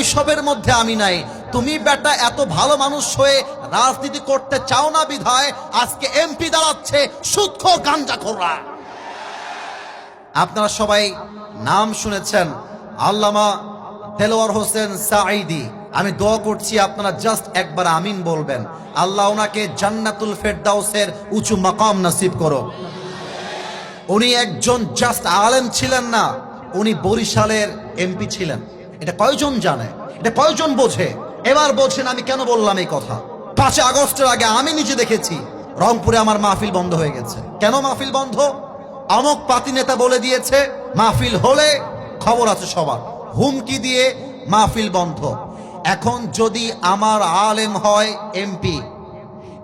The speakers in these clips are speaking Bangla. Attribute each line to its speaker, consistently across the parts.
Speaker 1: ওইসবের মধ্যে আমি নাই। তুমি বেটা এত ভালো মানুষ হয়ে রাজনীতি করতে চাও না বিধায় আজকে এমপি দাঁড়াচ্ছে সুদখোর গাঞ্জাখোররা। আপনারা সবাই নাম শুনেছেন আল্লামা দেলোয়ার হোসেন সাঈদী। আমি দোয়া করছি আপনারা জাস্ট একবার আমিন বলবেন, আল্লাহ ওনাকে জান্নাতুল ফেরদাউসের উঁচু মাকাম নসিব করো। উনি একজন জাস্ট আলেম ছিলেন না, উনি বরিশালের এমপি ছিলেন। এটা কয়জন জানে? এটা কয়জন বোঝে? এবার বোঝেন আমি কেন বললাম এই কথা। 5 আগস্টের আগে আমি নিজে দেখেছি রংপুরে আমার মাহফিল বন্ধ হয়ে গেছে। কেন মাহফিল বন্ধ? অমুক পাতি নেতা বলে দিয়েছে মাহফিল হলে খবর আছে সবার, হুমকি দিয়ে মাহফিল বন্ধ। এখন যদি আমার আলেম হয় এমপি,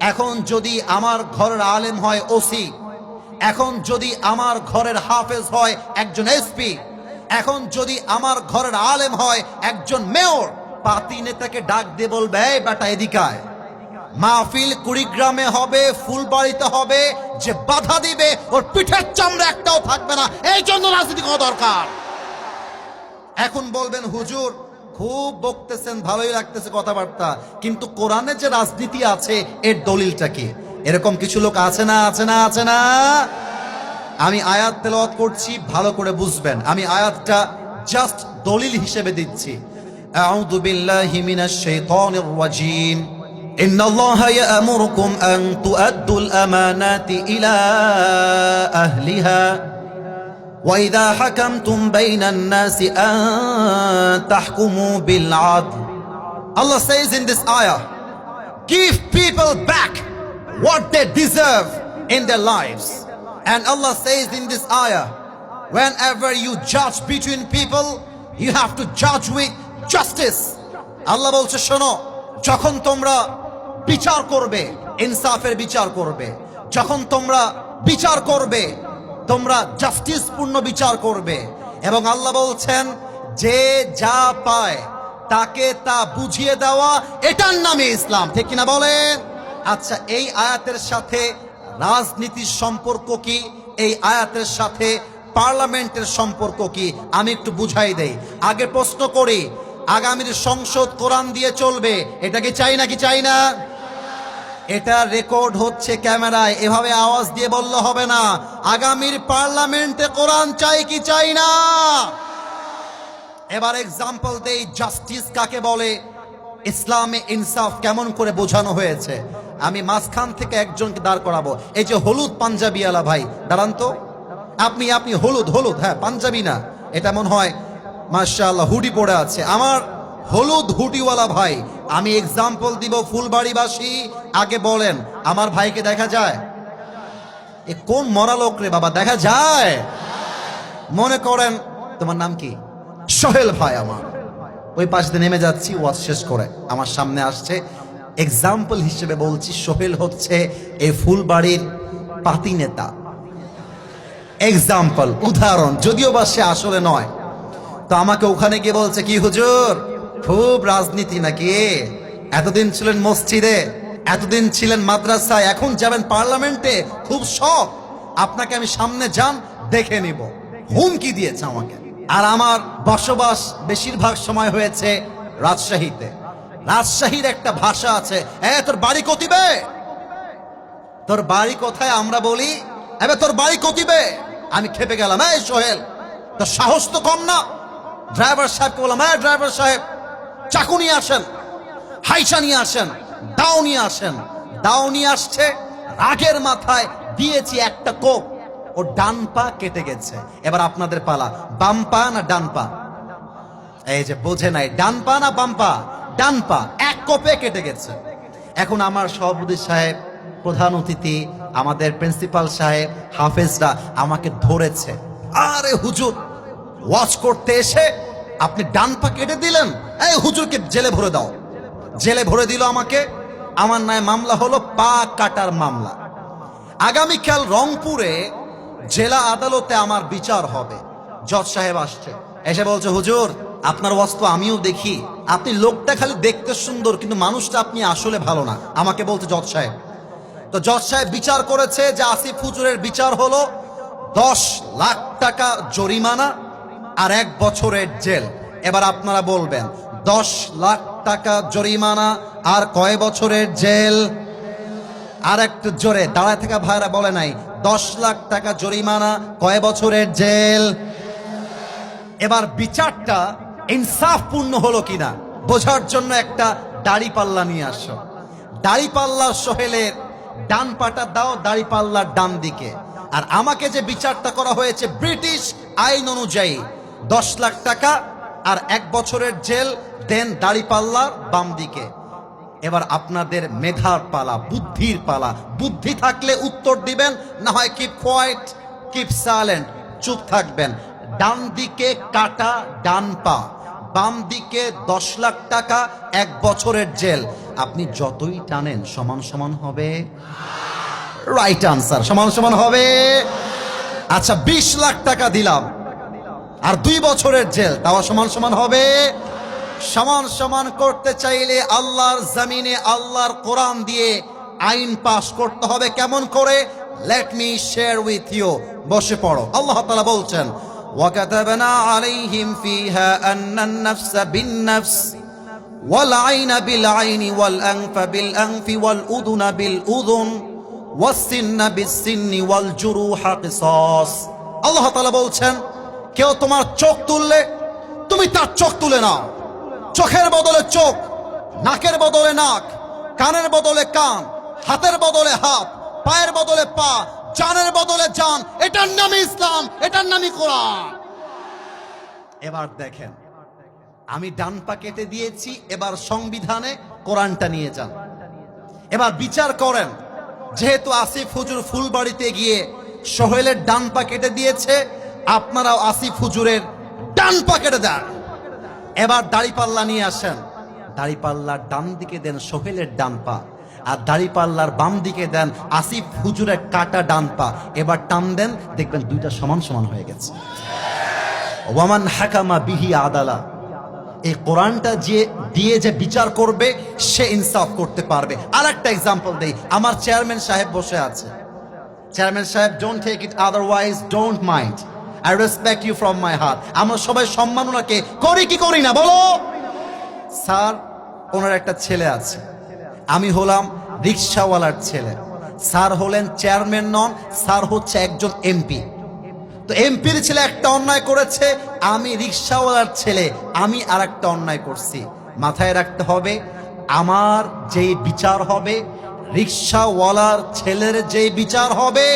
Speaker 1: এখন যদি আমার ঘরের আলেম হয় ওসি, এখন যদি আমার ঘরের হাফেজ হয় একজন এসপি, এখন যদি আমার ঘরের আলেম হয় একজন মেয়র, পাতি নেতাকে ডাক দিয়ে বলবে এই বেটা এদিকে আয়। মাহফিল কুড়িগ্রামে হবে, ফুলবাড়িতে হবে, যে বাধা দিবে ওর পিঠের চামড়া একটাও থাকবে না। এই জন্য রাজনীতি করা দরকার। এখন বলবেন হুজুর খুব বকতেছেন, ভালোই লাগতেছে কথাবার্তা, কিন্তু কোরআনে যে রাজনীতি আছে এর দলিলটা কি? এরকম কিছু লোক আছে না, আছে না, আছে না? আমি আয়াত তেলাওয়াত করছি, ভালো করে বুঝবেন। আমি আয়াতটা জাস্ট দলিল হিসেবে দিচ্ছি। আউযু বিল্লাহি মিনাশ শাইতানির রাজীম। ইন্নাল্লাহা ইয়া'মুরুকুম আন তু'আদ্দুল আমানাতি ইলা আহলিহা وَإِذَا حَكَمْتُمْ بَيْنَ النَّاسِ أَن تَحْكُمُوا بِالْعَدْلِ. Allah says in this ayah, give people back what they deserve in their lives. And Allah says in this ayah, whenever you judge between people, you have to judge with justice. Allah বলছে শোনো, যখন তোমরা বিচার করবে ইনসাফের বিচার করবে, যখন তোমরা বিচার করবে তোমরা জাস্টিস পূর্ণ বিচার করবে। এবং আল্লাহ বলছেন যে যা পায় তাকে তা বুঝিয়ে দেওয়া, এটার নামে ইসলাম। ঠিক কিনা বলেন? আচ্ছা, এই আয়াতের সাথে রাজনীতির সম্পর্ক কি? এই আয়াতের সাথে পার্লামেন্টের সম্পর্ক কি? আমি একটু বুঝাই দেই। আগে প্রশ্ন করি, আগামীর সংসদ কোরআন দিয়ে চলবে, এটা কি চাই নাকি চাই না? এটা রেকর্ড হচ্ছে ক্যামেরায়, এভাবে আওয়াজ দিয়ে বললে হবে না। আগামীর পার্লামেন্টে কোরআন চাই কি চাই না? এবার এক্সাম্পল দেই, জাস্টিস কাকে বলে, ইসলামে ইনসাফ কেমন করে বোঝানো হয়েছে। আমি মাঝখান থেকে একজনকে দাঁড় করাবো। এই যে হলুদ পাঞ্জাবিওয়ালা ভাই, দাঁড়ান তো। আপনি হলুদ হলুদ, হ্যাঁ পাঞ্জাবি না, এটা মনে হয় মাশাআল্লাহ হুডি পরে আছে। আমার হলুদ হুডিওয়ালা ভাই, আমি এক্সাম্পল দিব ফুলবাড়িবাসী। আগে বলেন আমার ভাইকে দেখা যায়? এ কোন মরা লোক রে বাবা, দেখা যায়? মনে করেন তোমার নাম কি? সোহেল ভাই। আমার ওই পাশ দিয়ে নেমে যাচ্ছি, ওয়াজ শেষ করে আমার সামনে আসছে। এক্সাম্পল হিসেবে বলছি, সোহেল হচ্ছে এই ফুলবাড়ির পাতি নেতা। এক্সাম্পল, উদাহরণ, যদিও বা সে আসলে নয়। তো আমাকে ওখানে গিয়ে বলছে কি হুজুর খুব রাজনীতি নাকি? এতদিন ছিলেন মসজিদে, এতদিন ছিলেন মাদ্রাসায়, এখন যাবেন পার্লামেন্টে, খুব শখ। আপনাকে আমি সামনে যান দেখে নিব, হুমকি দিয়েছে আমাকে। আর আমার বসবাস বেশিরভাগ সময় হয়েছে রাজশাহীতে। রাজশাহীর একটা ভাষা আছে, তোর বাড়ি কতিবে, তোর বাড়ি কোথায় আমরা বলি, এবার তোর বাড়ি কতিবে। আমি খেপে গেলাম, এই সোহেল তোর সাহস তো কম না। ড্রাইভার সাহেবকে বললাম, ড্রাইভার সাহেব চাকু নিয়ে আসেন, হাইসা নিয়ে আসেন, দাও নিয়ে আসেন। দাও নিয়ে আসছে, রাগের মাথায় দিয়েছি একটা কোপ, ও ডান পা কেটে গেছে। এবার আপনাদের পালা, বাম পা না ডান পা? এই যে বোঝে নাই, ডান পা না বাম পা? ডান পা, এক কোপে কেটে গেছে। এখন আমার সভাপতি সাহেব, প্রধান অতিথি, আমাদের প্রিন্সিপাল সাহেব, হাফেজরা আমাকে ধরেছে, আরে হুজুর ওয়াজ করতে এসে আপনি ডান পা কেটে দিলেন, এই হুজুরকে জেলে ভরে দাও। জেলে ভরে দিল আমাকে। আমার নামে মামলা হলো পা কাটার মামলা। আগামীকাল রংপুরে জেলা আদালতে আমার বিচার হবে। জজ সাহেব আসছে, এসে বলছে হুজুর আপনার ওয়াজ তো আমিও দেখি, আপনি লোকটা খালি দেখতে সুন্দর কিন্তু মানুষটা আপনি আসলে ভালো না। আমাকে বলছে জজ সাহেব। তো জজ সাহেব বিচার করেছে যে আসিফ হুজুরের বিচার হলো 10 লাখ টাকা জরিমানা আর 1 বছরের জেল। এবার আপনারা বলবেন 10 লাখ টাকা জরিমানা আর কয় বছরের জেল? আর একটু জোরে দাঁড়ায় থাকা ভাইরা বলে নাই, 10 লাখ টাকা জরিমানা, কয় বছরের জেল? এবার বিচারটা ইনসাফপূর্ণ হলো কিনা বোঝার জন্য একটা দাড়ি পাল্লা নিয়ে আসো। দাড়ি পাল্লার সোহেলের ডান পাটা দাও দাড়ি পাল্লার ডান দিকে। আর আমাকে যে বিচারটা করা হয়েছে ব্রিটিশ আইন অনুযায়ী 10 লাখ টাকা আর 1 বছরের জেল, দেন দাড়ি পাল্লার বাম দিকে। এবার আপনাদের মেধার পালা, বুদ্ধির পালা। বুদ্ধি থাকলে উত্তর দিবেন, না হয় কিপ কোয়াইট, কিপ সাইলেন্ট, চুপ থাকবেন। ডান দিকে কাটা ডান পা, বাম দিকে 10 লাখ টাকা 1 বছরের জেল। আপনি যতই টানেন সমান সমান হবে। রাইট আনসার, সমান সমান হবে। আচ্ছা 20 লাখ টাকা দিলাম আর 2 বছরের জেল, তাও সমান সমান হবে। সমান সমান করতে চাইলে আল্লাহর জমিনে আল্লাহর কোরআন দিয়ে আইন পাস করতে হবে। কেমন করে? Let me share with you. বসে পড়ো। আল্লাহ তাআলা বলছেন, ওয়াকাতাবনা আলাইহিম ফিহা আন্নান নাফসা বিন নাফস ওয়াল আইনা বিল আইনি ওয়াল আনফা বিল আনফি ওয়াল উযুনা বিল উযুন ওয়াস সিন্না বিস সিন্নি ওয়াল জুরুহা কিসাস। আল্লাহ তাআলা বলছেন, কেউ তোমার চোখ তুললে তুমি তার চোখ তুলে নাও। চোখের বদলে চোখ, নাকের বদলে নাক, কানের বদলে কান, হাতের বদলে হাত, পায়ের বদলে পা, জানের বদলে জান। এটার নামই ইসলাম, এটার নামই কোরআন। এবার দেখেন, আমি ডান পা কেটে দিয়েছি, এবার সংবিধানে কোরআনটা নিয়ে যান। এবার বিচার করেন, যেহেতু আসিফ হুজুর ফুলবাড়িতে গিয়ে সোহেলের ডান পা কেটে দিয়েছে, আপনারাও আসিফ হুজুরের ডান পা কেটে দেন। এবার দাড়িপাল্লা নিয়ে আসেন, দাড়িপাল্লার ডান দিকে দেন সোহেলের ডান পা, আর দাড়িপাল্লার বাম দিকে দেন আসিফ হুজুরের কাটা ডান পা। এবার টান দেন, দেখবেন দুইটা সমান সমান হয়ে গেছে। ওয়ামান হাকামা বিহি আদালা। এই কোরআনটা দিয়ে যে বিচার করবে সে ইনসাফ করতে পারবে। আর একটা এক্সাম্পল দেই, আমার চেয়ারম্যান সাহেব বসে আছে। চেয়ারম্যান সাহেব, don't take it otherwise, don't mind, I respect you from my heart. আমরা সবাই সম্মান ওনাকে করি কি করি না বলো? স্যার, ওনার একটা ছেলে আছে, আমি হলাম রিকশাওয়ালার ছেলে। স্যার হলেন চেয়ারম্যান নন, স্যার হচ্ছে একজন এমপি। তো এমপির ছেলে একটা অন্যায় করেছে, আমি রিকশাওয়ালার ছেলে, আমি আর একটা অন্যায় করছি। মাথায় রাখতে হবে, আমার যেই বিচার হবে, রিকশাওয়ালার ছেলের যেই বিচার হবে,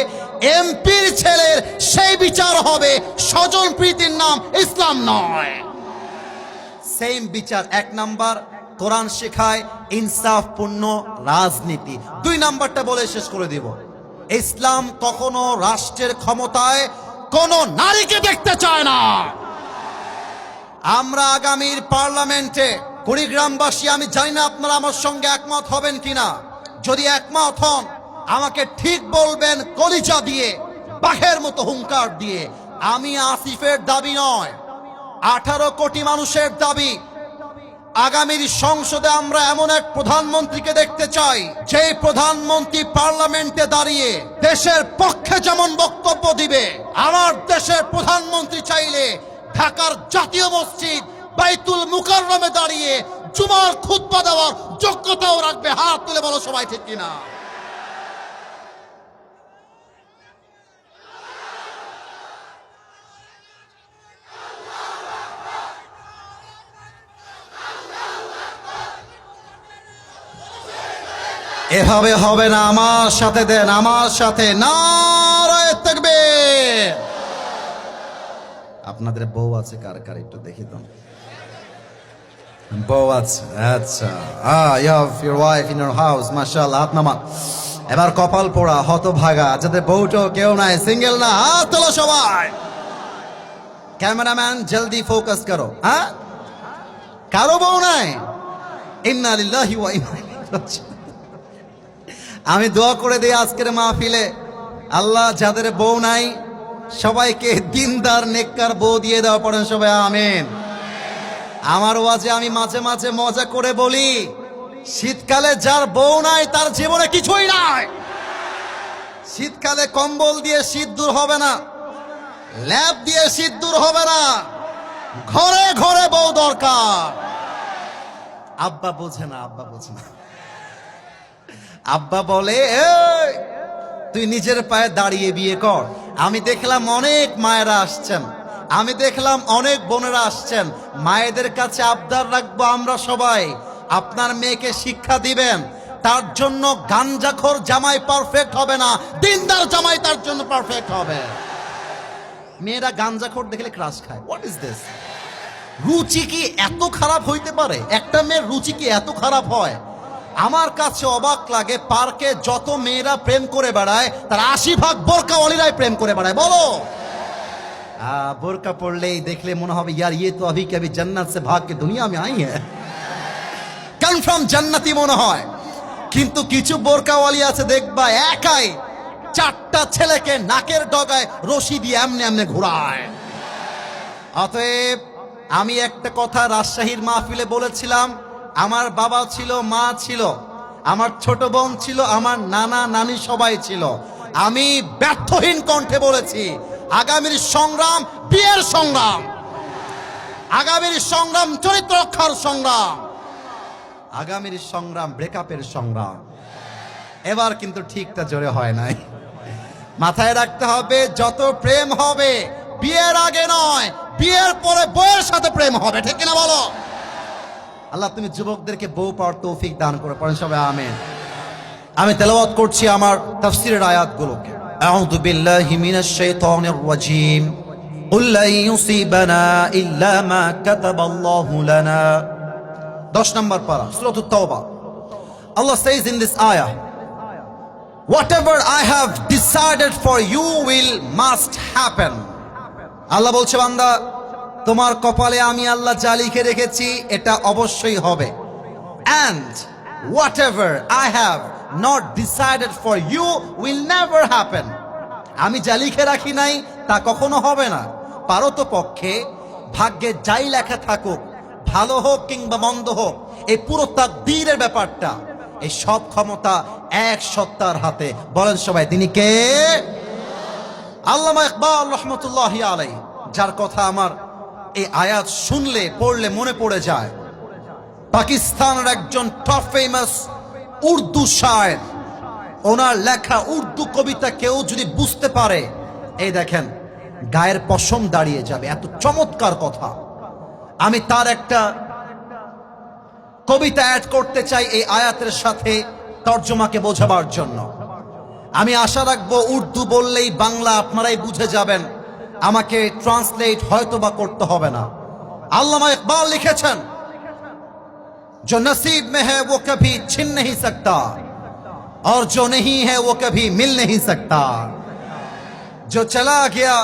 Speaker 1: এমপির ছেলের সেই বিচার হবে। স্বজন প্রীতির নাম ইসলাম নয়। সেম বিচার। 1 নাম্বার, কোরআন শেখায় ইনসাফপূর্ণ রাজনীতি। 2 নাম্বারটা বলে শেষ করে দিব, ইসলাম কখনো রাষ্ট্রের ক্ষমতায় কোন নারীকে দেখতে চায় না। আমরা আগামীর পার্লামেন্টে কুড়িগ্রামবাসী, আমি জানি না আপনারা আমার সঙ্গে একমত হবেন কিনা। যদি একমত হন আমাকে ঠিক বলবেন, কলিজা দিয়ে, বাঘের মতো হুঙ্কার দিয়ে। আমি আসিফের দাবি নয়, 18 কোটি মানুষের দাবি। আগামীর সংসদে আমরা এমন এক প্রধানমন্ত্রীকে দেখতে চাই, যে প্রধানমন্ত্রী পার্লামেন্টে দাঁড়িয়ে দেশের পক্ষে যেমন বক্তব্য দিবে। আমার দেশের প্রধানমন্ত্রী চাইলে ঢাকার জাতীয় মসজিদ বাইতুল মুকাররমে দাঁড়িয়ে জুমার খুতবা দেওয়ার যোগ্যতাও রাখবে। হাত তুলে বলো সবাই, ঠিক কিনা? এভাবে হবে না, আমার সাথে দেন, আমার সাথে নারায়ে তাকবীর। আপনাদের বউ আছে কার কার একটু দেখি তো। বউ আছে, আচ্ছা। You have your wife in your house, মাশাআল্লাহ। হাত নামান। এবার কপাল পোড়া হতভাগা যাদের বউটাও কেউ নাই, সিঙ্গেল না, হাত তোলো সবাই। ক্যামেরাম্যান জলদি ফোকাস করো। হ্যাঁ, কারো বউ নাই? ইন্না লিল্লাহি ওয়া ইন্না ইলাইহি রাজিউন। আমি দোয়া করে দিই আজকের মাহফিলে, আল্লাহ যাদের বউ নাই সবাইকে দিনদার নেককার বউ দিয়ে দেওয়া। পড়েন সবাই আমিন। আমার ওয়াজে আমি মাঝে মাঝে মজা করে বলি, শীতকালে যার বউ নাই তার জীবনে কিছুই নাই। শীতকালে কম্বল দিয়ে শীত দূর হবে না, ল্যাপ দিয়ে শীত দূর হবে না, ঘরে ঘরে বউ দরকার। আব্বা বোঝে না, আব্বা বোঝে না। আব্বা বলে, এই তুই নিজের পায়ে দাঁড়িয়ে বিয়ে কর। আমি দেখলাম অনেক মায়েরা আসছেন, আমি দেখলাম অনেক বোনেরা আসছেন, মায়েদের কাছে আবদার রাখবো আমরা সবাই, আপনার মেয়েকে শিক্ষা দিবেন। তার জন্য গাঞ্জাখোর জামাই পারফেক্ট হবে না, দিনদার জামাই তার জন্য পারফেক্ট হবে। মেয়েরা গাঞ্জাখোর দেখলে ক্রাশ খায়। What is this? রুচি কি এত খারাপ হইতে পারে? একটা মেয়ের রুচি কি এত খারাপ হয়? আমার কাছে অবাক লাগে, পার্কে যত মেয়েরা প্রেম করে বেড়ায় তার 80% বোরকাওয়ালিরাই প্রেম করে বেড়ায়। বলো, বোরকা পড়লেই দেখলে মনে হবে ইয়ার ये तो अभी कभी जन्नत से भाग के दुनिया में आई है, কনফার্ম জান্নাতি মনে হয়। কিন্তু কিছু বোরকাওয়ালি আছে দেখবা একাই 4টা ছেলেকে নাকের ডগায় রশি দিয়ে এমনে এমনে ঘোরায়। অতএব আমি একটা কথা রাজশাহীর মাহফিলে বলেছিলাম, আমার বাবা ছিল, মা ছিল, আমার ছোট বোন ছিল, আমার নানা নানি সবাই ছিল। আমি ব্যর্থহীন কণ্ঠে বলেছি, আগামীর সংগ্রাম বিয়ের সংগ্রাম, আগামীর সংগ্রাম চরিত্র রক্ষার সংগ্রাম, আগামীর সংগ্রাম ব্রেকআপের সংগ্রাম। এবার কিন্তু ঠিকটা জোরে হয় নাই। মাথায় রাখতে হবে, যত প্রেম হবে বিয়ের আগে নয়, বিয়ের পরে বউয়ের সাথে প্রেম হবে। ঠিক কিনা বলো? আল্লাহ তুমি যুবকদেরকে বউ পাওয়ার তৌফিক দান করে। পড়েন সবাই আমিন। আমি তেলাওয়াত করছি আমার তাফসীরের আয়াতগুলোকে। আউযু বিল্লাহি মিনাশ শাইতানির রাজীম। কুল লা ইউসিবানা ইল্লা মা কাতাবাল্লাহু লানা। 10 নম্বর পারা, সূরাতুত তাওবা। Allah says in this ayah, whatever I have decided for you will must happen. আল্লাহ বলছে, বান্দা তোমার কপালে আমি আল্লাহ যা লিখে রেখেছি এটা অবশ্যই হবে। And whatever I have not decided for you will never happen. আমি যা লিখে রাখি নাই তা কখনো হবে না। পারতপক্ষে ভাগ্যে যাই লেখা থাকুক, ভালো হোক কিংবা মন্দ হোক, এই পুরো তাকদীরের ব্যাপারটা, এই সব ক্ষমতা এক সত্তার হাতে। বলেন সবাই, তিনি কে? আল্লামা ইকবাল রহমতুল্লাহি আলাইহি, যার কথা আমার এই আয়াত শুনলে পড়লে মনে পড়ে যায়। পাকিস্তানের একজন টপ ফেমাস উর্দু শায়ের, ওনার লেখা উর্দু কবিতা কেউ যদি বুঝতে পারে, এই দেখেন গায়ের পশম দাঁড়িয়ে যাবে, এত চমৎকার কথা। আমি তার একটা কবিতা অ্যাড করতে চাই এই আয়াতের সাথে তর্জমাকে বোঝাবার জন্য। আমি আশা রাখবো উর্দু বললেই বাংলা আপনারাই বুঝে যাবেন, আমাকে ট্রান্সলেট হয়তো বা করতে হবে না। আল্লামা ইকবাল লিখেছেন, जो नसीब में है वो कभी छिन नहीं सकता और जो नहीं है वो कभी मिल नहीं सकता। जो चला गया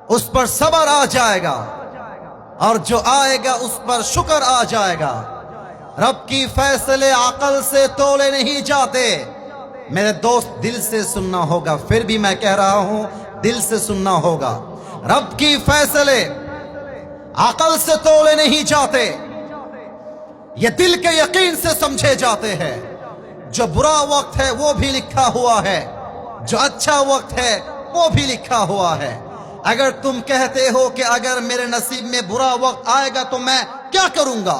Speaker 1: उस पर सब्र आ जाएगा और जो आएगा उस पर शुक्र आ जाएगा। रब की फैसले अकल से तोले नहीं जाते। मेरे दोस्त, दिल से सुनना होगा, फिर भी मैं कह रहा हूं दिल से सुनना होगा। रब की फैसले अकल से तोले नहीं जाते, ये दिल के यकीन से समझे जाते हैं। जो बुरा वक्त है वो भी लिखा हुआ है, जो अच्छा वक्त है वो भी लिखा हुआ है। अगर तुम कहते हो कि अगर मेरे नसीब में बुरा वक्त आएगा तो मैं क्या करूंगा,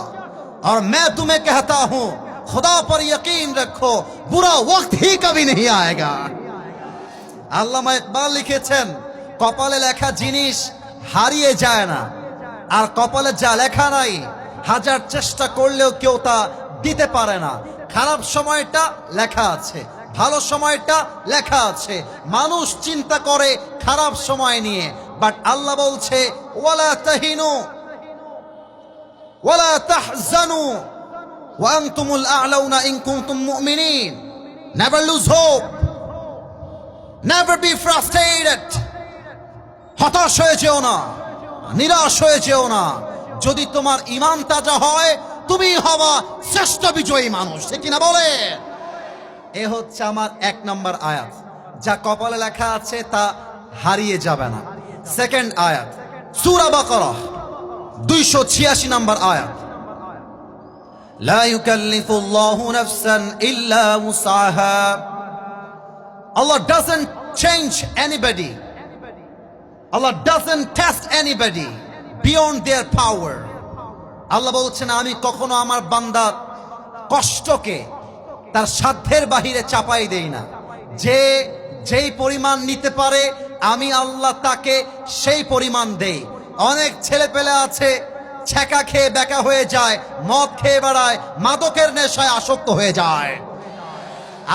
Speaker 1: और मैं तुम्हें कहता हूं खुदा पर यकीन रखो, बुरा वक्त ही कभी नहीं आएगा। আল্লামা ইকবাল লিখেছেন, কপালে লেখা জিনিস হারিয়ে যায় না, আর কপালে যা লেখা নাই হাজার চেষ্টা করলেও কেউ তা দিতে পারে না। খারাপ সময়টা লেখা আছে, ভালো সময়টা লেখা আছে। মানুষ চিন্তা করে খারাপ সময় নিয়ে, বাট আল্লাহ বলছে ওয়ালা তাহিনু ওয়ালা তাহজানু ওয়া আনতুমুল আ'লাউনা ইন কুনতুম মুমিনিন। Never lose hope, never be frustrated. হতাশ হয়ে যেও না, নিরাশ হয়ে যেও না। যদি তোমার ঈমান তাজা হয়, তুমি হবা শ্রেষ্ঠ বিজয়ী মানুষ। ঠিক কিনা বলে? এ হচ্ছে আমার 1 নম্বর আয়াত, যা কপালে লেখা আছে তা হারিয়ে যাবে না। সেকেন্ড আয়াত, সূরা বাকারা 286 নম্বর আয়াত। লা ইউকাল্লিফুল্লাহু নাফসান ইল্লা উসআহা। Allah doesn't change anybody. Allah doesn't test anybody beyond their power. আল্লাহ বলছেন আমি কখনো আমার বান্দার কষ্টকে তার সাধ্যের বাহিরে চাপাই দেই না। যে যেই পরিমাণ নিতে পারে আমি আল্লাহ তাকে সেই পরিমাণ দেই। অনেক ছেলে পেলে আছে ছ্যাঁকা খেয়ে বেকা হয়ে যায়, মদ খেয়ে বেড়ায়, মাদকের নেশায় আসক্ত হয়ে যায়।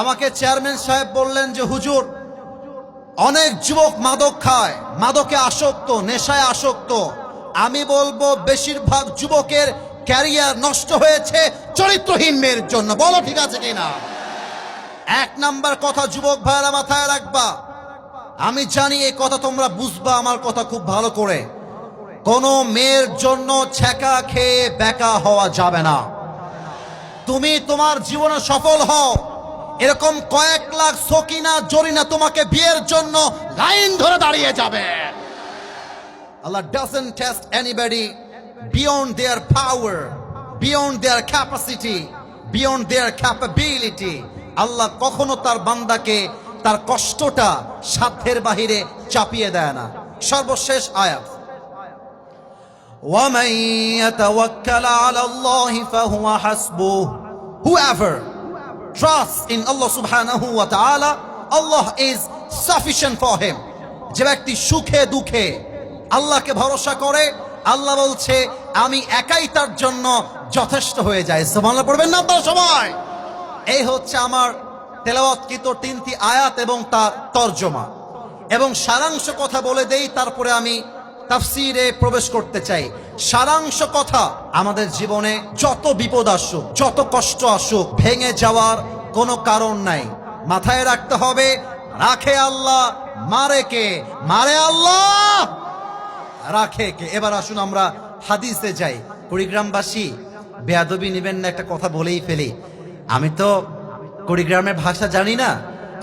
Speaker 1: আমাকে চেয়ারম্যান সাহেব বললেন যে হুজুর, অনেক যুবক মাদক খায়, মাদকে আসক্ত, নেশায় আসক্ত। আমি বলবো বেশিরভাগ যুবকের ক্যারিয়ার নষ্ট হয়েছে চরিত্রহীন মেয়ের জন্য। বলো ঠিক আছে কিনা? এক নাম্বার কথা যুবক ভাইরা মাথায় রাখবা। আমি জানি এই কথা তোমরা বুঝবা আমার কথা খুব ভালো করে। কোন মেয়ের জন্য ছ্যাঁকা খেয়ে বেকা হওয়া যাবে না। তুমি তোমার জীবনে সফল হও, এরকম কয়েক লাখ সকিনা জরিনা তোমাকে বিয়ের জন্য লাইন ধরে দাঁড়িয়ে যাবে। Allah doesn't test anybody beyond their power, beyond their capacity, beyond their capability. আল্লাহ কখনো তার বান্দাকে তার কষ্টটা সাধ্যের বাহিরে চাপিয়ে দেয় না। সর্বশেষ আয়াত, وَمَن يَتَوَكَّلْ عَلَى اللَّهِ فَهُوَ حَسْبُهُ. Whoever trusts in Allah subhanahu wa ta'ala, Allah is sufficient for him. যে ব্যক্তি সুখে দুঃখে আল্লাহকে ভরসা করে, আল্লাহ বলছে আমি একাই তার জন্য যথেষ্ট হয়ে যাই। সুবহানাল্লাহ পড়বেন না আপনারা সবাই? এই হচ্ছে আমার তেলাওয়াতকৃত 3টি আয়াত এবং তার তরজমা এবং সারাংশ কথা বলে দেই, তারপরে আমি তাফসীরে প্রবেশ করতে চাই। সারাংশ কথা, আমাদের জীবনে যত বিপদ আসুক, যত কষ্ট আসুক, ভেঙে যাওয়ার কোনো কারণ নাই। মাথায় রাখতে হবে, রাখে আল্লাহ, মারে কে? মারে আল্লাহ, রাখে কে? এবার আসুন আমরা হাদিসে যাই। কুড়িগ্রামবাসী বেয়াদবি নিবেন না, একটা কথা বলেই ফেলি। আমি তো কুড়িগ্রামের ভাষা জানি না,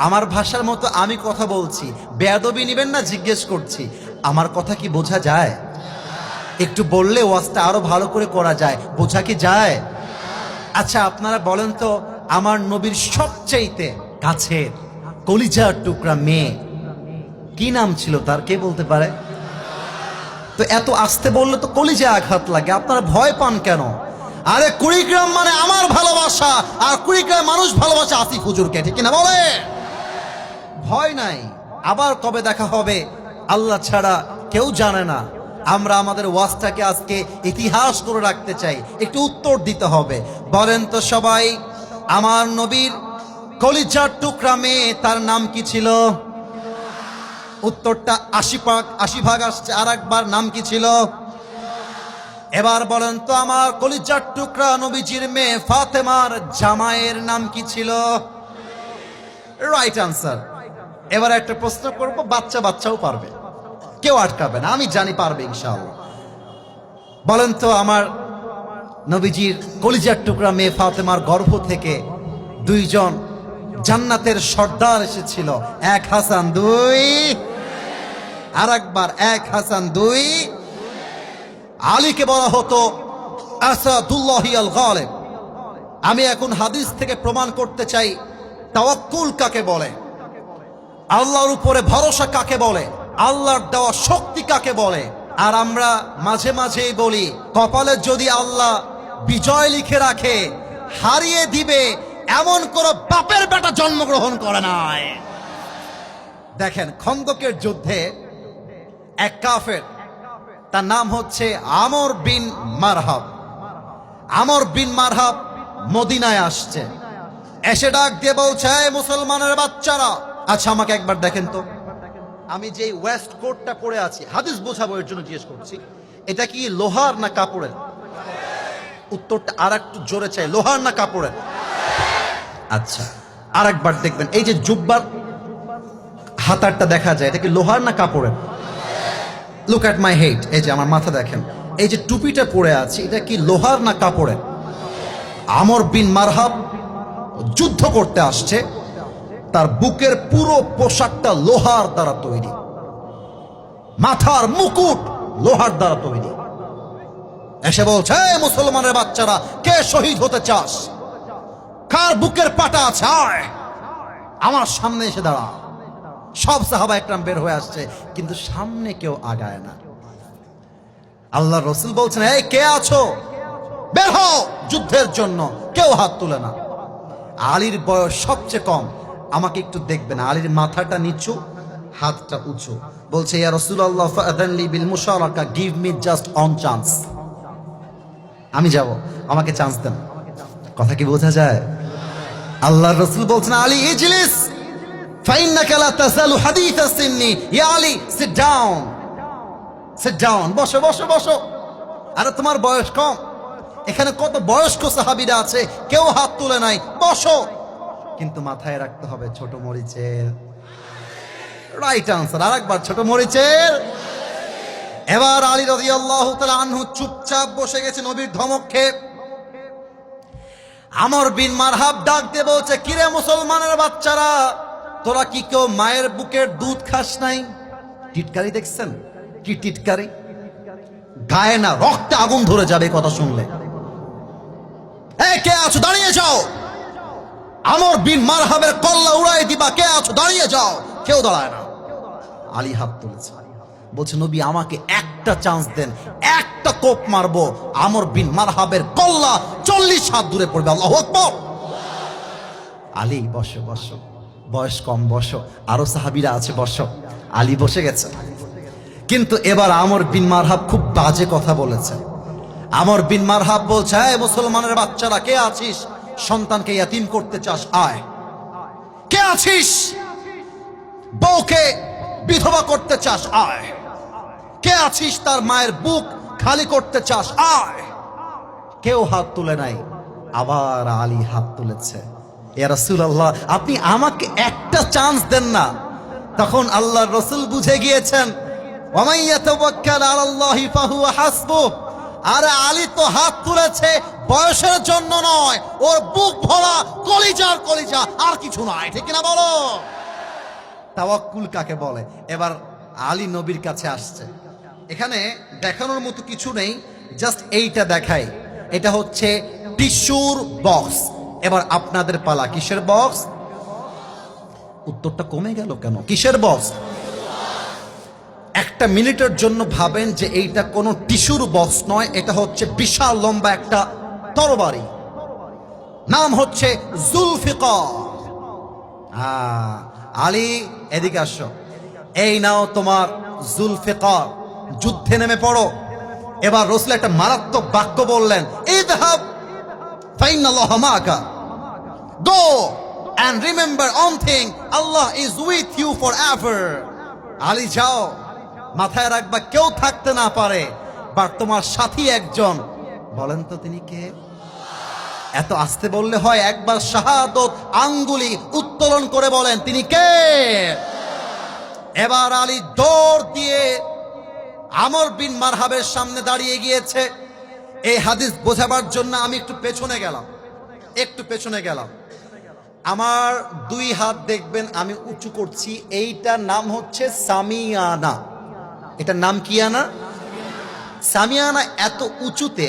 Speaker 1: আমার ভাষার মতো আমি কথা বলছি। বেয়াদবি নিবেন না, জিজ্ঞেস করছি আমার কথা কি বোঝা যায়? একটু বললে ওয়াজটা আরো ভালো করে করা যায়। বোঝা কি যায়? আচ্ছা আপনারা বলেন তো, আমার নবীর সবচাইতে কাছের কলিজার টুকরা মেয়ে কি নাম ছিল তার? কে বলতে পারে? তো এত আস্তে বললে তো কলিজায় আঘাত লাগে, আপনারা ভয় পান কেন? আরে কুড়িগ্রাম মানে আমার ভালোবাসা, আর কুড়িগ্রাম মানুষ ভালোবাসা আসিফ হুজুরকে, ঠিক কিনা বলে? ভয় নাই। আবার কবে দেখা হবে আল্লাহ ছাড়া কেউ জানে না। আমরা আমাদের ওয়াজটাকে আজকে ইতিহাস করে রাখতে চাই, একটু উত্তর দিতে হবে। বলেন তো সবাই, আমার নবীর কলিজার টুকরা মেয়ে তার নাম কি ছিল? উত্তরটা 80 ভাগ আসছে। আর একবার, নাম কি ছিল? এবার বলেন তো, আমার কলিজার টুকরা নবীজির মেয়ে ফাতেমার জামাইয়ের নাম কি ছিল? Right answer. এবার একটা প্রশ্ন করব, বাচ্চাও পারবে, কেউ আটকাবে না, আমি জানি পারবে ইনশাআল্লাহ। বলেন তো, আমার নবীজির কলিজার টুকরা মেয়ে ফাতেমার গর্ভ থেকে দুইজন জান্নাতের সর্দার এসেছিল, এক হাসান দুই। আর একবার, এক হাসান দুই। আলীকে বলা হতো আসাদুল্লাহি আল গালিব। আমি এখন হাদিস থেকে প্রমাণ করতে চাই তাওয়াক্কুল কাকে বলে, আল্লাহর উপরে ভরসা কাকে বলে, আল্লাহর দেওয়া শক্তি কাকে বলে। আর আমরা মাঝে মাঝেই বলি, কপালে যদি আল্লাহ বিজয় লিখে রাখে, হারিয়ে দিবে এমন কোন বাপের বেটা জন্মগ্রহণ করে নাই। দেখেন, খন্দকের যুদ্ধে এক কাফের, তার নাম হচ্ছে আমর বিন মারহাব। আমর বিন মারহাব মদিনায় আসছে, এসে ডাক দিয়ে বলছে, মুসলমানের বাচ্চারা, আচ্ছা আমাকে একবার দেখেন তো, আমি যে ওয়েস্ট কোটটা পরে আছি, হাদিস বোঝাবো এর জন্য জিজ্ঞেস করছি, এটা কি লোহার না কাপড়ের? উত্তরটা আর একটু জোরে চাই, লোহার না কাপড়ের? আচ্ছা, আর একবার দেখবেন, এই যে জুব্বার হাতারটা দেখা যায়, এটা কি লোহার না কাপড়ের? লুক অ্যাট মাই হেড, এই যে আমার মাথা দেখেন, এই যে টুপিটা পরে আছি, এটা কি লোহার না কাপড়ের? আমর বিন মারহাব যুদ্ধ করতে আসছে, তার বুকের পুরো পোশাকটা লোহার দ্বারা তৈরি, মাথার মুকুট লোহার দ্বারা তৈরি। এসে বলছে, মুসলমানের বাচ্চারা, কে শহীদ হতে চাস? কার বুকের পাটা আছে, আয় আমার সামনে এসে দাঁড়া। সব সাহাবা একরাম বের হয়ে আসছে, কিন্তু সামনে কেউ আগায় না। আল্লাহ রসুল বলছেন, এই কে আছো? বের হও যুদ্ধের জন্য। কেউ হাত তুলে না। আলীর বয়স সবচেয়ে কম। আমাকে একটু দেখবেন, আলীর মাথাটা নিচু, হাতটা উঁচু। বলছে, ইয়া রাসূলুল্লাহ ফাআযানলি বিল মুশারাকা, give me just one chance, আমি যাব, আমাকে চান্স দেন। কথা কি বোঝা যায়? আল্লাহর রাসূল বলছেন, আলী ইজলিস ফাইন্নাকা লা তাযালু হাদীথা সিন্নি, ইয়া Ali sit down, sit down, বসো বসো বসো। আরে তোমার বয়স কম, এখানে কত বয়স্ক সাহাবীরা আছে, কেউ হাত তুলে নাই, বসো। কিন্তু মাথায় রাখতে হবে ছোট মরিচের রাইট আনসার। আরেকবার ছোট মরিচের। এবার আলী রাদিয়াল্লাহু তাআলা আনহু চুপচাপ বসে গেছে নবীর ধমক খেয়ে। আমর বিন মারহাব ডাক দিয়ে বলছে, কিরে মুসলমানের বাচ্চারা, তোরা কি কেউ মায়ের বুকের দুধ খাস নাই? টিটকারি দেখছেন? কি টিটকারি! গায়ে না রক্তে আগুন ধরে যাবে কথা শুনলে। এই কে আছো, দাঁড়িয়ে যাও। আমর বিন মারহাবের কল্লা উড়াই দিবা, কে আছো দাঁড়িয়ে যাও। কেউ দাঁড়ায় না। আলী হাত তুলেছে, বলছে, নবী আমাকে একটা চান্স দেন, একটা কোপ মারবো, আমর বিন মারহাবের কল্লা 40 হাত দূরে পড়বে। আল্লাহু আকবার। আলী বসো বসো, বয়স কম, বসো, আরো সাহাবীরা আছে, বসো। আলী বসে গেছে। কিন্তু এবার আমর বিন মারহাব খুব বাজে কথা বলেছে। আমর বিন মারহাব বলছে, এই মুসলমানের বাচ্চারা, কে আছিস সন্তানকে ইয়াতিম করতে চাস, আয়। কে আছিস বউকে বিধবা করতে চাস, আয়। কে আছিস তার মায়ের বুক খালি করতে চাস, আয়। কেউ হাত তুলে নাই। আবার আলী হাত তুলেছে, ইয়া রাসূলুল্লাহ আপনি আমাকে একটা চান্স দেন না। তখন আল্লাহর রাসূল বুঝে গিয়েছেন, ওয়া মান ইয়াতাওয়াক্কাল আলাল্লাহি ফাহুয়া হাসবুহ। আরে আলী তো হাত তুলেছে বয়সের জন্য নয়, ওর বুক ভরা কলিজার কলিজা, আর কিছু নয়। ঠিক না বলো? তাওয়াক্কুল কাকে বলে? এবার আলী নবীর কাছে আসছে। এখানে দেখানোর মতো কিছু নেই, জাস্ট এইটা দেখাই। এটা হচ্ছে টিস্যুর বক্স। এবার আপনাদের পালা। কিসের বক্স? উত্তরটা কমে গেল কেন? কিসের বক্স? একটা মিনিটের জন্য ভাবেন যে এইটা কোনো টিস্যুর বক্স নয়, এটা হচ্ছে বিশাল লম্বা একটা তরবারি। নাম হচ্ছে জুলফিকার। আলী এদিকে আসো, এই নাও তোমার জুলফিকার, যুদ্ধে নেমে পড়ো। এবার রাসূল একটা মারাত্মক বাক্য বললেন, ইযহাব ফাইন্নাল্লাহা মাআকা, গো and remember one thing, Allah is with you forever. Ali যাও, মাথায় রাখবা কেউ থাকতে না পারে, বাট তোমার সাথী একজন। বলেন তো তিনি কে? এত আস্তে বললে হয়? একবার শাহাদত আঙ্গুলি উত্তোলন করে বলেন তিনি কে। এবার আলী দৌড় দিয়ে আমর বিন মারহাবের সামনে দাঁড়িয়ে গিয়েছে। এই হাদিস বোঝাবার জন্য আমি একটু পেছনে গেলাম। আমার দুই হাত দেখবেন আমি উঁচু করছি, এইটার নাম হচ্ছে সামিয়ানা। এটার নাম কি আনা? সামিয়ানা। এত উঁচুতে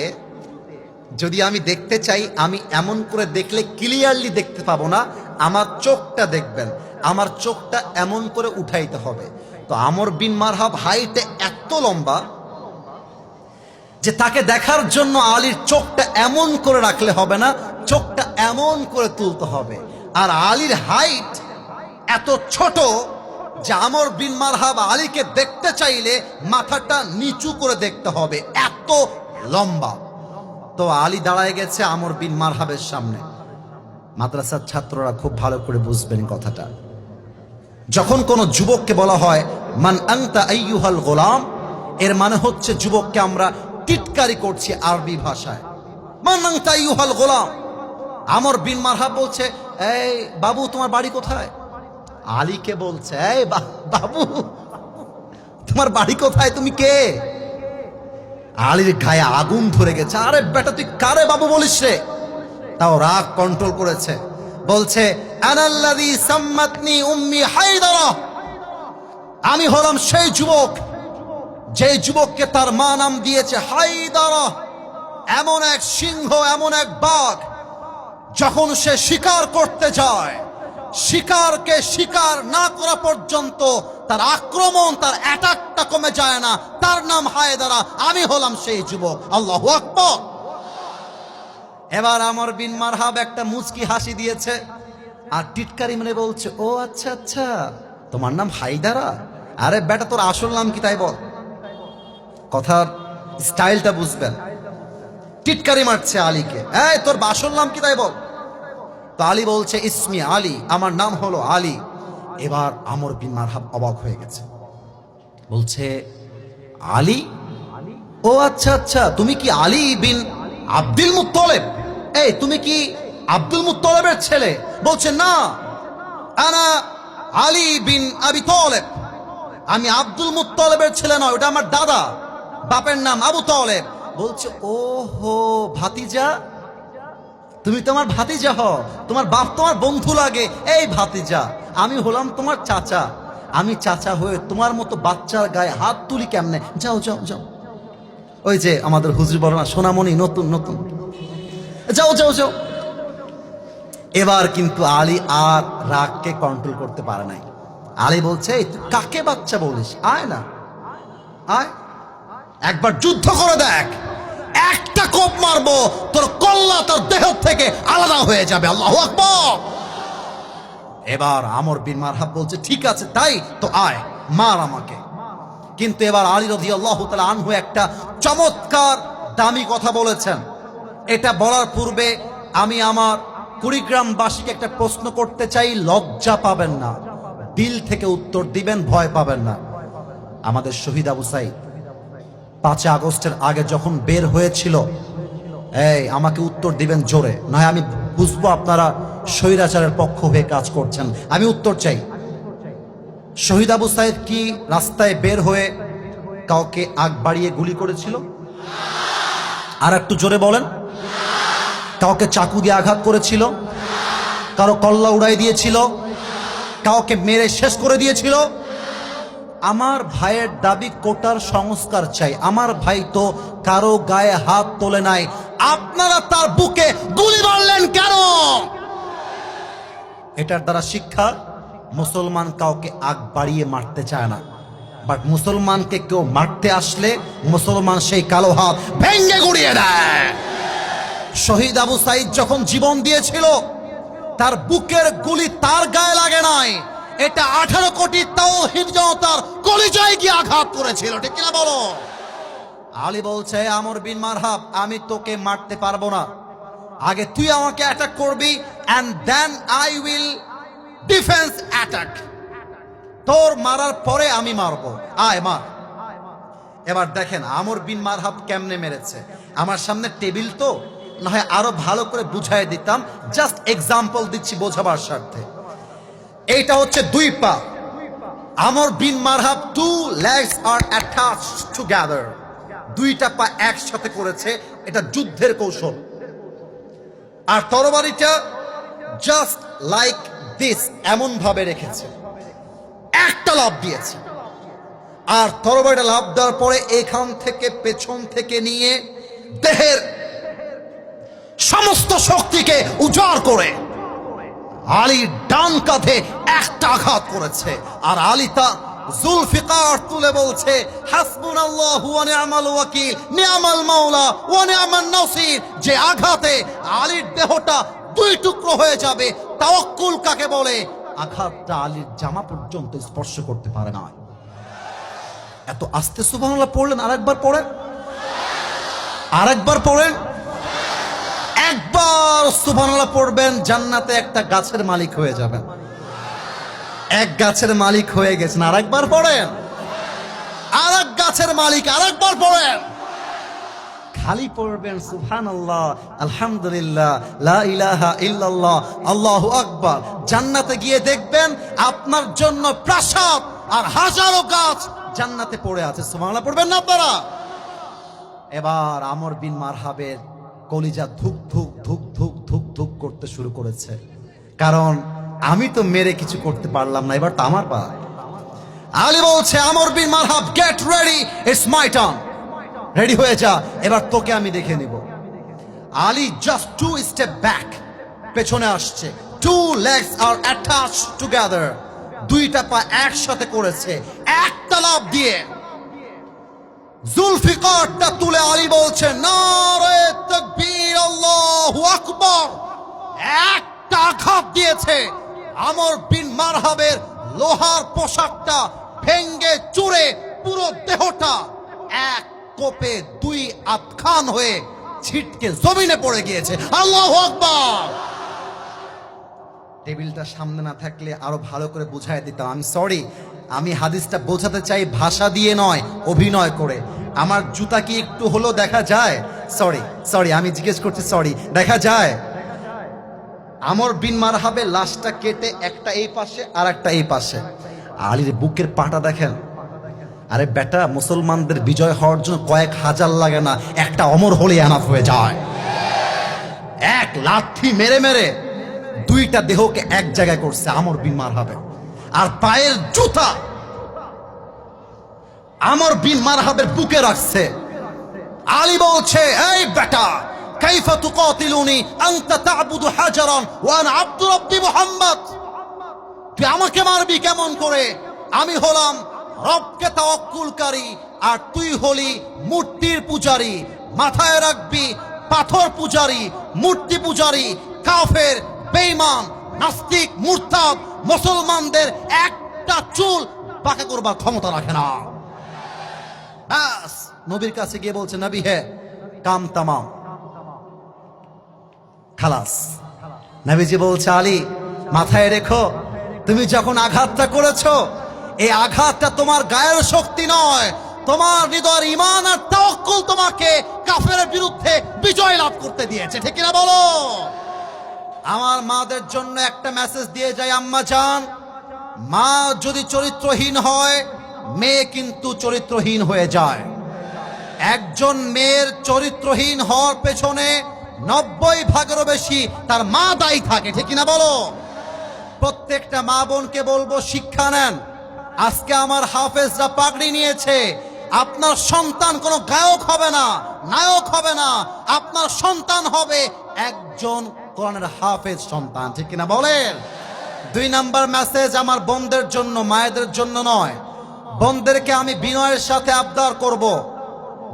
Speaker 1: যদি আমি দেখতে চাই, আমি এমন করে দেখলে ক্লিয়ারলি দেখতে পাবো না, আমার চোখটা দেখবেন, আমার চোখটা এমন করে উঠাইতে হবে। তো আমর বিন মারহাব হাইটে এত লম্বা যে তাকে দেখার জন্য আলীর চোখটা এমন করে রাখলে হবে না, চোখটা এমন করে তুলতে হবে। আর আলীর হাইট এত ছোট যে আমর বিন মারহাব আলীকে দেখতে চাইলে মাথাটা নিচু করে দেখতে হবে, এত লম্বা। তো আলী দাঁড়ায় গেছে আমর বিন মারহাবের সামনে। মাদ্রাসার ছাত্ররা খুব ভালো করে বুঝবেন কথাটা। যখন কোনো যুবককে বলা হয় মান আনতা আইয়ুহাল গোলাম, এর মানে হচ্ছে যুবককে আমরা টিটকারি করছি আরবি ভাষায়। মান আনতা আইয়ুহাল গোলাম। আমর বিন মারহাব বলছে, এই বাবু তোমার বাড়ি কোথায়? আলীকে বলছে, এই বাবু তোমার বাড়ি কোথায়, তুমি কে? আলীর গায়ে আগুন ধরে গেছে। আরে বেটা তুই কারে বাবু বলিস রে? তাও রাগ কন্ট্রোল করেছে। বলছে, আনাল্লাযী সাম্মাতনি উম্মি হায়দারা, আমি হলাম সেই যুবক যে যুবককে তার মা নাম দিয়েছে হায়দারা। এমন এক সিংহ, এমন এক বাঘ, যখন সে শিকার করতে যায়, শিকারকে শিকার না করা পর্যন্ত তার আক্রমণ, তার অ্যাটাকটা কমে যায় না। তার নাম হায়দারা, আমি হলাম সেই যুবক। আল্লাহু আকবার। এবার আমর বিন মারহাব একটা মুচকি হাসি দিয়েছে আর টিটকারি মেরে বলছে, ও আচ্ছা আচ্ছা, তোমার নাম হায়দারা? আরে বেটা, তোর আসল নাম কি তাই বল। কথার স্টাইলটা বুঝবেন। টিটকারি মারছে আলীকে, এই তোর আসল নাম কি তাই বল। তো আলী বলছে, ইসমি আলী, আমার নাম হলো আলী। এবার আমর বিন মারহাব অবাক হয়ে গেছে, বলছে, আলী? ও আচ্ছা আচ্ছা, তুমি কি আলী বিন আব্দুল মুত্তালিব? এই তুমি কি আব্দুল মুত্তালিবের ছেলে? বলছে, না, আনা আলী বিন আবি তালেব। আমি আব্দুল মুত্তালিবের ছেলে নয়, ওটা আমার দাদা, বাপের নাম আবু তালেব। বলছে, ও হো, ভাতিজা, তুমি তোমার ভাতিজা হও, তোমার বাপ তোমার বন্ধু লাগে। এই ভাতিজা, আমি হলাম তোমার চাচা। আমি চাচা হয়ে তোমার মতো বাচ্চার গায়ে হাত তুলি কেমনে? যাও যাও যাও, ওই যে আমাদের হুজুর বড় না, সোনামণি নতুন নতুন, যাও যাও যাও। এবার কিন্তু আলী আর রাগকে কন্ট্রোল করতে পারে নাই। আলী বলছে, এই তুই কাকে বাচ্চা বলিস? আয় না, আয়, একবার যুদ্ধ করে দেখ, একটা কোপ মারবো, তোর কল্লা তোর দেহ থেকে আলাদা হয়ে যাবে। আল্লাহু আকবার। এবার আমর বিন মারহাব বলছে, ঠিক আছে তাই তো, আয়, মার আমাকে। কিন্তু এবার আলী রাদিয়াল্লাহু তাআলা আনহু একটা চমৎকার দামি কথা বলেছেন। এটা বলার পূর্বে আমি আমার কুড়িগ্রামবাসীকে একটা প্রশ্ন করতে চাই, লজ্জা পাবেন না, দিল থেকে উত্তর দিবেন, ভয় পাবেন না। আমাদের শহীদ আবু সাঈদ 5 আগস্টের আগে যখন বের হয়েছিল, এই আমাকে উত্তর দিবেন জোরে, নয় আমি বুঝবো আপনারা স্বৈরাচারের পক্ষ হয়ে কাজ করছেন। আমি উত্তর চাই। শহীদ আবু সাঈদ কি রাস্তায় বের হয়ে কাউকে আগ বাড়িয়ে গুলি করেছিল? আর একটু জোরে বলেন। কাউকে চাকু দিয়ে আঘাত করেছিল? কারো কল্লা উড়াই দিয়েছিল? কাউকে মেরে শেষ করে দিয়েছিল? আমার ভাইয়ের দাবি কোটার সংস্কার চাই। আমার ভাই তো কারো গায়ে হাত তোলে নাই, আপনারা তার বুকে গুলি মারলেন কেন? এটার দ্বারা শিক্ষা, মুসলমান কাউকে আগ বাড়িয়ে মারতে চায় না, বাট মুসলমানকে কেউ মারতে আসলে মুসলমান সেই কালো হাত ভেঙ্গে গুড়িয়ে দেয়। শহীদ আবু সাঈদ যখন জীবন দিয়েছিল, তার বুকের গুলি তার গায়ে লাগে নাই, এটা 18 কোটি তাওহীদ জনতার কলিজায় গিয়ে আঘাত করেছিল। ঠিক কিনা বলো? আলী বলছে, আমর বিন মারহাব, আমি তোকে মারতে পারবো না, আগে তুই আমাকে অ্যাটাক করবি, and then I will defence attack. তোর মারার পরে আমি মারবো, আয় মার। এবার দেখেন আমর বিন মারহাব কেমনে মেরেছে। আমার সামনে টেবিল তো, না হয় আরো ভালো করে বুঝাই দিতাম, জাস্ট এক্সাম্পল দিচ্ছি বোঝাবার স্বার্থে। এইটা হচ্ছে 2 পা। আমর bin মারহাব 2 legs are attached together, 2টা পা একসাথে করেছে, এটা যুদ্ধের কৌশল। আর তরবারিটা জাস্ট লাইক দিস, এমন ভাবে রেখেছে, একটা লাফ দিয়েছে। আর তরবারিটা লাফ দেওয়ার পরে এখান থেকে পেছন থেকে নিয়ে দেহের সমস্ত শক্তিকে উজাড় করে আলীর ডান কাঁধে একটা আঘাত করেছে। আর আলী তা জুলফিকার তুলে বলছে, হাসবুনাল্লাহু ওয়া নি'মাল ওয়াকিল, নি'মাল মাওলা ওয়া নি'মান নাসির। যে আঘাতে আলীর দেহটা 2 টুকরো হয়ে যাবে, তাওয়াক্কুল কাকে বলে? আঘাতটা আলীর জামা পর্যন্ত স্পর্শ করতে পারে না। এত আস্তে সুবহানাল্লাহ পড়লেন, আরেকবার পড়েন, আরেকবার পড়েন। একবার সুবহানাল্লাহ পড়বেন, জান্নাতে একটা গাছের মালিক হয়ে যাবেন। এক গাছের মালিক হয়ে গেছেন। আরেকবার পড়েন, আরেক গাছের মালিক, আরেকবার পড়েন। খালি পড়বেন সুবহানাল্লাহ, আলহামদুলিল্লাহ, লা ইলাহা ইল্লাল্লাহ, আল্লাহু আকবার। জান্নাতে গিয়ে দেখবেন আপনার জন্য প্রাসাদ আর হাজারো গাছ জান্নাতে পড়ে আছে। সুবহানাল্লাহ পড়বেন না আপনারা? এবার আমর বিন মারহাবের কলিজা ধুক ধুক ধুক ধুক ধুক ধুক করতে শুরু করেছে, কারণ আমি তো মেরে কিছু করতে পারলাম না, এবার তো আমার পা। আলী বলছে, Amr bin Marhab, get ready, it's my turn, ready হয়ে যা, এবার তোকে আমি দেখে নিব। আলী জাস্ট 2 স্টেপ ব্যাক, পেছনে আসছে। 2 legs are attached together, 2টা পা একসাথে করেছে, একটা লাফ দিয়ে জুলফিকারটা তুলে আলী বলছে, নারে তাকবীর, আল্লাহু আকবার। একটা আঘাত দিয়েছে, আমর বিন মারহাবের লোহার পোশাকটা ভেঙ্গে চুরে পুরো দেহটা এক কোপে দুই আধখান হয়ে ছিটকে জমিনে পড়ে গিয়েছে। আল্লাহু আকবার। টেবিলটা সামনে না থাকলে আরো ভালো করে বুঝাই দিতাম। আমি সরি, আমি হাদিসটা বোঝাতে চাই ভাষা দিয়ে নয়, অভিনয় করে। আমার জুতা কি একটু হলো দেখা যায়? সরি সরি, আমি জিজ্ঞেস করছি, সরি, দেখা যায়? আমর বিন মারহাবের লাশটা কেটে একটা এই পাশে আর একটা এই পাশে, আলীর বুকের পাটা দেখেন। আরে বেটা, মুসলমানদের বিজয় হওয়ার জন্য কয়েক হাজার লাগে না, একটা অমর হলে এনাফ হয়ে যায়। এক লাঠি মেরে মেরে দুইটা দেহকে এক জায়গায় করছে আমর বিন মারহাবে। আর পায়ের জুতা আমর বিন মারহাবের বুকে রাখছে। আলী বলছে, এই বেটা, কাইফা তুকাতিলুনি আনতা তা'বুদু হাজারান ওয়া আনা আব্দু রাব্বি মুহাম্মদ। তুই আমাকে মারবি কেমন করে? আমি হলাম রবকে তাওয়াক্কুলকারী আর তুই হলি মূর্তির পূজারী। মাথায় রাখবি, পাথর পূজারী, মূর্তি পূজারী, কাফের, বেঈমান, নাস্তিক, মুরতাদ মুসলমানদের একটা চুল বাঁকা করবার ক্ষমতা রাখে না। ব্যাস, নবীর কাছে গিয়ে বলছে, নবী হে, কাম তামাম, খালাস। নবীজি বলছে, আলী মাথায় রেখো, তুমি যখন আঘাতটা করেছো, এই আঘাতটা তোমার গায়ের শক্তি নয়, তোমার হৃদয়ের ঈমান আর তাওয়াক্কুল তোমাকে কাফেরের বিরুদ্ধে বিজয় লাভ করতে দিয়েছে। ঠিক কিনা বলো? আমার মাদের জন্য একটা মেসেজ দিয়ে যায়, আম্মা জান, মা যদি চরিত্রহীন হয়, মেয়ে কিন্তু চরিত্রহীন হয়ে যায়। একজন মেয়ের চরিত্রহীন হওয়ার পেছনে 90 ভাগেরও বেশি তার মা দায়ী থাকে। ঠিক কিনা বলো? প্রত্যেকটা মা বোনকে বলবো, শিক্ষা নেন। আজকে আমার হাফেজরা পাগড়ি নিয়েছে, আপনার সন্তান কোনো গায়ক হবে না, নায়ক হবে না, আপনার সন্তান হবে একজন কোরআনের হাফেজ সন্তান। ঠিক কিনা বলেন? 2 নাম্বার মেসেজ আমার বোনদের জন্য, মায়েদের জন্য নয়। বোনদেরকে আমি বিনয়ের সাথে আবদার করব,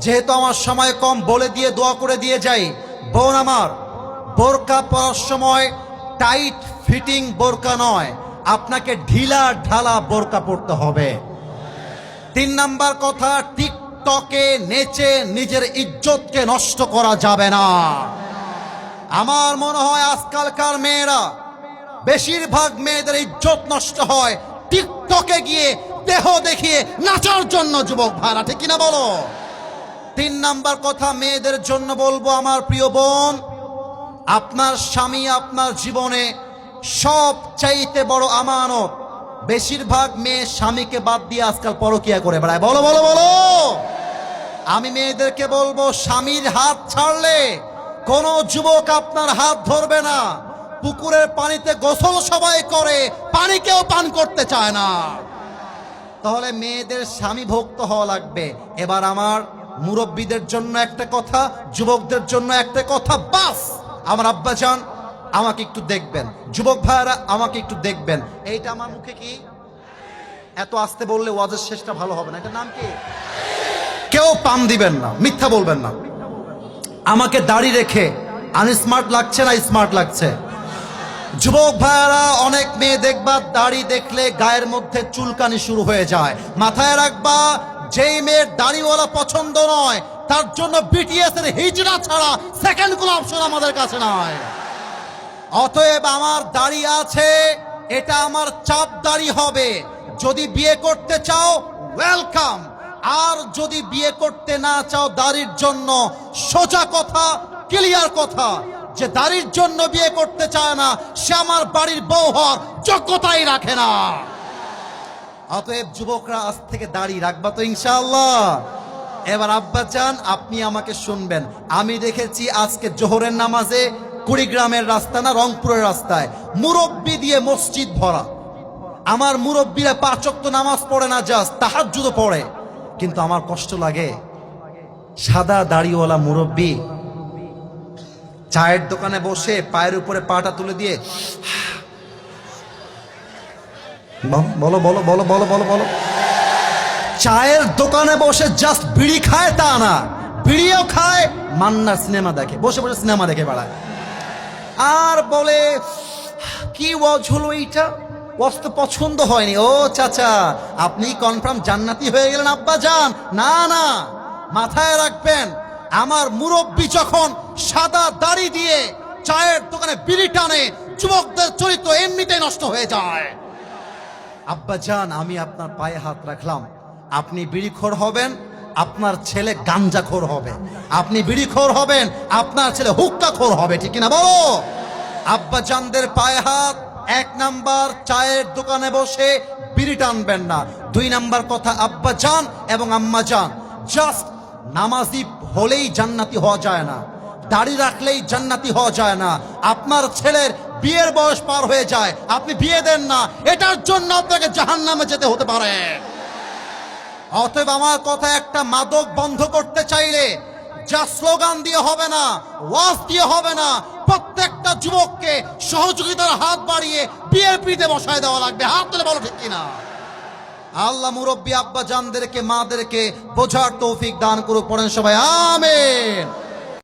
Speaker 1: যেহেতু আমার সময় কম, বলে দিয়ে দোয়া করে দিয়ে যাই। বোন আমার, বোরকা পরার সময় টাইট ফিটিং বোরকা নয়, আপনাকে ঢিলা ঢালা বোরকা পরতে হবে। 3 নাম্বার কথা, টিকটকে নেচে নিজের ইজ্জতকে নষ্ট করা যাবে না। আমার মনে হয় আজকালকার মেয়েরা, বেশিরভাগ মেয়েদের ইজ্জত নষ্ট হয় টিকটকে গিয়ে দেহ দেখিয়ে নাচার জন্য। যুবক ভাইরা, ঠিক কিনা বলো? 3 নাম্বার কথা মেয়েদের জন্য বলবো, আমার প্রিয় বোন, আপনার স্বামী আপনার জীবনে সব চাইতে বড় আমানত। বেশিরভাগ মেয়ে স্বামীকে বাদ দিয়ে আজকাল পরকিয়া করে বেড়ায়। বলো বলো বলো। আমি মেয়েদেরকে বলবো, স্বামীর হাত ছাড়লে কোনো যুবক আপনার হাত ধরবে না। পুকুরের পানিতে গোসল সবাই করে, পানি কেউ পান করতে চায় না। তাহলে মেয়েদের স্বামী ভক্ত হওয়া লাগবে। এবার আমার মুরব্বীদের জন্য একটা কথা, যুবকদের জন্য একটা কথা, বাস। আমার আব্বাজান আমাকে একটু দেখবেন, যুবক ভাইরা আমাকে একটু দেখবেন। এইটা আমার মুখে কি? এত আস্তে বললে ওয়াজের শেষটা ভালো হবে না। এটার নাম কি? কেউ পাম দিবেন না, মিথ্যা বলবেন না। আমাকে দাড়ি রেখে আনস্মার্ট লাগছে না স্মার্ট লাগছে? যুবক ভাইরা, অনেক মেয়ে দেখবা দাড়ি দেখলে গায়ের মধ্যে চুলকানি শুরু হয়ে যায়। মাথায় রাখবা, যেই মেয়ের দাড়িওয়ালা পছন্দ নয়, তার জন্য বিটিএস এর হিজড়া ছাড়া সেকেন্ড কোনো অপশন আমাদের কাছে নয়। অতএব আমার দাড়ি আছে, এটা আমার চাপ দাড়ি হবে। যদি বিয়ে করতে চাও ওয়েলকাম, আর যদি বিয়ে করতে না চাও দাড়ির জন্য, সোজা কথা, ক্লিয়ার কথা, যে দাড়ির জন্য বিয়ে করতে চায় না, সে আমার বাড়ির বউ হওয়ার যোগ্যতাই রাখে না। অতএব যুবকরা, আজ থেকে দাড়ি রাখবা তো ইনশাআল্লাহ? এবার আব্বাজান, আপনি আমাকে শুনবেন। আমি দেখেছি আজকে জোহরের নামাজে কুড়িগ্রামের রাস্তা না রংপুরের রাস্তায় মুরব্বি দিয়ে মসজিদ ভরা। আমার মুরব্বিরা 5 ওয়াক্ত নামাজ পড়ে না, জাস্ট তাহাজ্জুদও পড়ে। কিন্তু আমার কষ্ট লাগে, সাদা দাড়িওয়ালা মুরব্বি চায়ের দোকানে বসে পায়ের উপরে পাটা তুলে দিয়ে, বলো বলো বলো বলো বলো বলো, চায়ের দোকানে বসে জাস্ট বিড়ি খায় তা না, বিড়িও খায়, মান্নার সিনেমা দেখে, বসে বসে সিনেমা দেখে বেড়ায়। আর বলে কি ওয়াজ হলো এইটা, ওয়াজ তো পছন্দ হয়নি। ও চাচা, আপনি কনফার্ম জান্নাতি হয়ে গেলেন আব্বা জান। না না, মাথায় রাখবেন, আমার মুরব্বি যখন সাদা দাড়ি দিয়ে চায়ের দোকানে বিড়ি টানে, যুবকদের চরিত্র এমনিতেই নষ্ট হয়ে যায়। আব্বা জান, আমি আপনার পায়ে হাত রাখলাম, আপনি বিড়িখোর হবেন, আপনার ছেলে গাঞ্জাখোর হবে। আপনি বিড়িখোর হবেন, আপনার ছেলে হুক্কাখোর হবে, ঠিক কিনা বলো? আব্বা জানদের পায়ে হাত। 1 নাম্বার, চায়ের দোকানে বসে বিড়ি টানবেন না। 2 নাম্বার কথা, আব্বা জান এবং আম্মা জান, জাস্ট নামাজি হলেই জান্নাতি হওয়া যায় না, দাড়ি রাখলেই জান্নাতি হওয়া যায় না। আপনার ছেলের বিয়ের বয়স পার হয়ে যায়, আপনি বিয়ে দেন না, এটার জন্য আপনাকে জাহান্নামে যেতে হতে পারে। অতএব আমার কথা একটা, মাদক বন্ধ করতে চাইলে যা স্লোগান দিয়ে হবে না, ওয়াজ দিয়ে হবে না, প্রত্যেকটা যুবককে সহযোগিতার হাত বাড়িয়ে বিয়ের পিঠে বসায় দেওয়া লাগবে। হাত তুলে বলো ঠিক কিনা? আল্লাহ মুরব্বী আব্বা জানদেরকে, মাদেরকে বোঝার তৌফিক দান করুক। পড়েন সবাই আমিন।